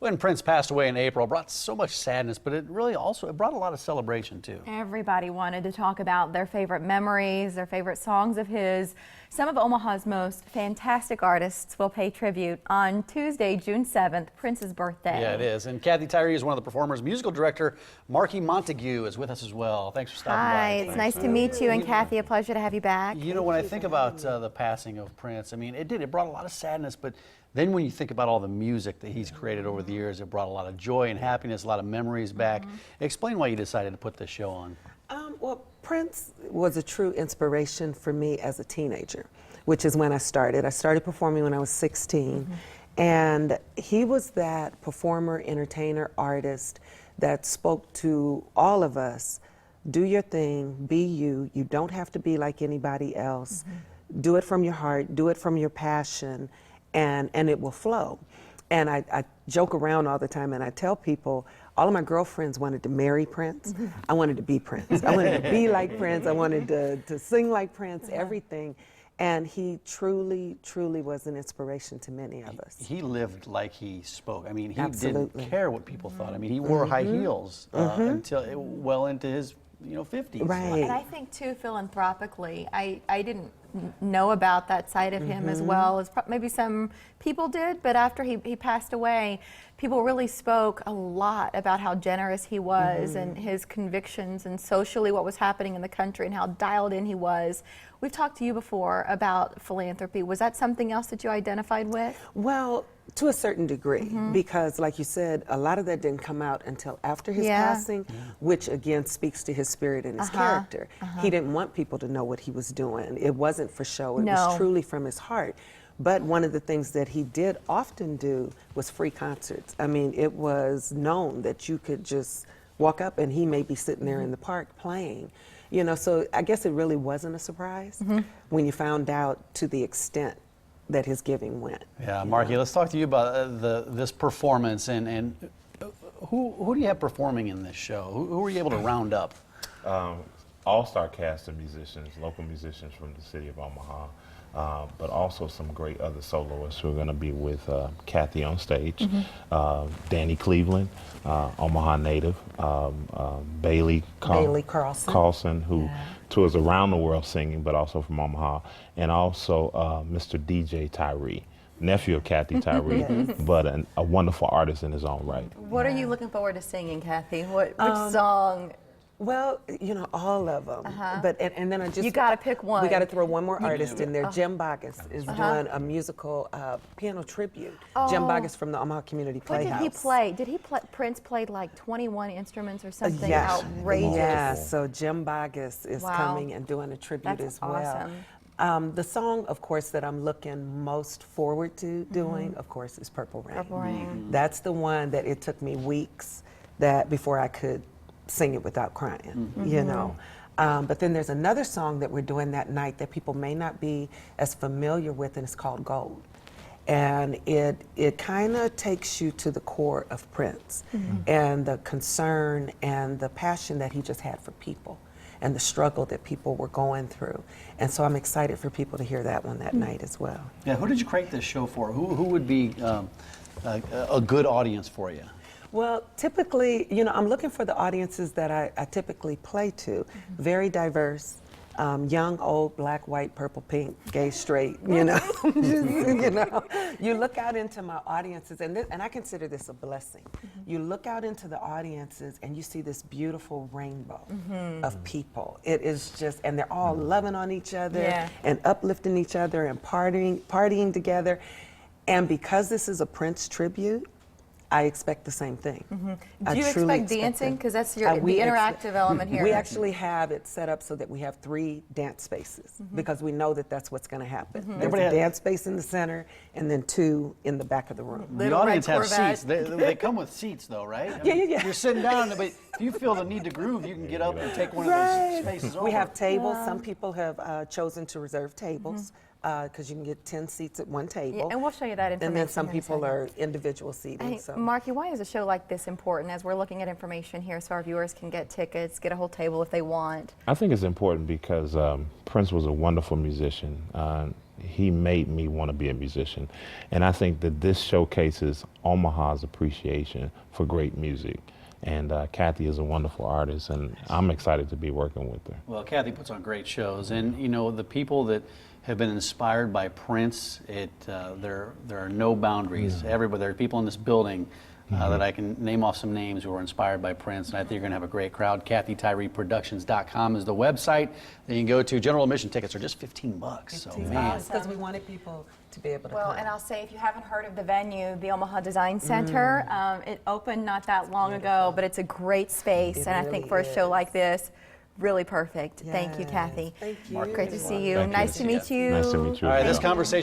When Prince passed away in April, it brought so much sadness, but it really also brought a lot of celebration too. Everybody wanted to talk about their favorite memories, their favorite songs of his. Some of Omaha's most fantastic artists will pay tribute on Tuesday, June 7th, Prince's birthday. Yeah, it is. And Kathy Tyree is one of the performers. Musical director Marky Montague is with us as well. Thanks for stopping by. Hi, it's nice to meet you, and Kathy, a pleasure to have you back. You know, when I think about the passing of Prince, I mean, it brought a lot of sadness, but then when you think about all the music that he's created over the years, it brought a lot of joy and happiness, a lot of memories back. Explain why you decided to put this show on. Well, Prince was a true inspiration for me as a teenager, which is when I started. I started performing when I was 16, and he was that performer, entertainer, artist that spoke to all of us. Do your thing, be you. You don't have to be like anybody else. Do it from your heart, do it from your passion, and it will flow. And I joke around all the time, and I tell people, all of my girlfriends wanted to marry Prince. I wanted to be Prince. I wanted to be like Prince. I wanted to sing like Prince, everything. And he truly, truly was an inspiration to many of us. He lived like he spoke. I mean, he Absolutely. didn't care what people thought. I mean, he wore high heels until well into his 50s. Right. And I think, too, philanthropically, I didn't know about that side of him as well as maybe some people did, but after he passed away, people really spoke a lot about how generous he was and his convictions and socially what was happening in the country and how dialed in he was. We've talked to you before about philanthropy. Was that something else that you identified with? Well, to a certain degree, because like you said, a lot of that didn't come out until after his passing, which again speaks to his spirit and his character. He didn't want people to know what he was doing. It wasn't for show, it was truly from his heart. But one of the things that he did often do was free concerts. I mean, it was known that you could just walk up and he may be sitting there in the park playing. You know, so I guess it really wasn't a surprise when you found out to the extent that his giving went. Yeah, Marky, let's talk to you about this performance and who do you have performing in this show? Who were you able to round up? All-star cast of musicians, local musicians from the city of Omaha, but also some great other soloists who are going to be with Kathy on stage. Danny Cleveland, Omaha native, Bailey Carlson, who tours around the world singing, but also from Omaha, and also Mr. DJ Tyree, nephew of Kathy Tyree, but a wonderful artist in his own right. What are you looking forward to singing, Kathy? Which song? Well, you know, all of them. But and then you got to pick one. We got to throw one more artist in there. Jim Boggess is doing a musical piano tribute. Jim Boggess from the Omaha Community Playhouse. What did he play? Prince played like 21 instruments or something outrageous. Yeah, so Jim Boggess is coming and doing a tribute as well. Awesome. The song, of course, that I'm looking most forward to doing, of course, is Purple Rain. Purple Rain. That's the one that it took me weeks before I could sing it without crying, you know. But then there's another song that we're doing that night that people may not be as familiar with, and it's called Gold. And it kind of takes you to the core of Prince and the concern and the passion that he just had for people and the struggle that people were going through. And so I'm excited for people to hear that one that night as well. Yeah, who did you create this show for? Who would be a good audience for you? Well, typically, you know, I'm looking for the audiences that I typically play to. Very diverse, young, old, black, white, purple, pink, gay, straight, you know. You know, you look out into my audiences, and I consider this a blessing. You look out into the audiences and you see this beautiful rainbow of people. It is just, and they're all loving on each other and uplifting each other and partying together. And because this is a Prince tribute, I expect the same thing. Do you expect dancing? Because that's the interactive element here. We actually have it set up so that we have 3 dance spaces because we know that that's what's going to happen. There's a dance space in the center and then 2 in the back of the room. The audience has seats. They come with seats, though, right? Yeah. You're sitting down, but if you feel the need to groove, you can get up and take one of those spaces over. We have tables. Some people have chosen to reserve tables. Because you can get 10 seats at one table. Yeah, and we'll show you that information. And then some people are individual seating. Hey, Marky, why is a show like this important as we're looking at information here so our viewers can get tickets, get a whole table if they want? I think it's important because Prince was a wonderful musician. he made me want to be a musician. And I think that this showcases Omaha's appreciation for great music. And Kathy is a wonderful artist, and I'm excited to be working with her. Well, Kathy puts on great shows, and you know, the people that have been inspired by Prince, there are no boundaries. Everybody, there are people in this building that I can name off some names who were inspired by Prince, and I think you're going to have a great crowd. KathyTyreeProductions.com is the website that you can go to. General admission tickets are just $15. So, man. Because we wanted people to be able to Well, come. and I'll say, if you haven't heard of the venue, the Omaha Design Center, it opened not that long ago, but it's a great space, It and I think really for a show is. like this, really perfect. Thank you, Yes. Kathy. Thank you. Great to see you. Thank you. Nice to meet you. Nice to meet you. All right, as this well. conversation